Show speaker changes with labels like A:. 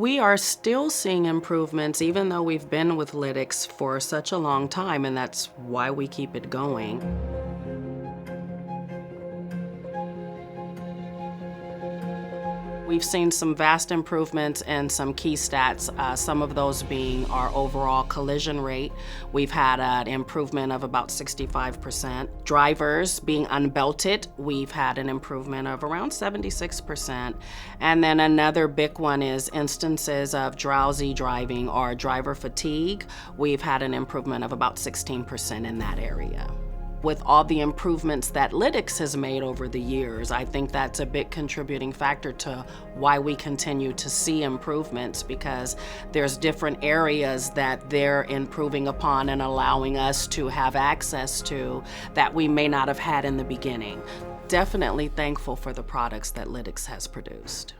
A: We are still seeing improvements even though we've been with Lytx for such a long time, and that's why we keep it going. We've seen some vast improvements in some key stats, some of those being our overall collision rate. We've had an improvement of about 65%. Drivers being unbelted, we've had an improvement of around 76%. And then another big one is instances of drowsy driving or driver fatigue. We've had an improvement of about 16% in that area. With all the improvements that Lytx has made over the years, I think that's a big contributing factor to why we continue to see improvements, because there's different areas that they're improving upon and allowing us to have access to that we may not have had in the beginning. Definitely thankful for the products that Lytx has produced.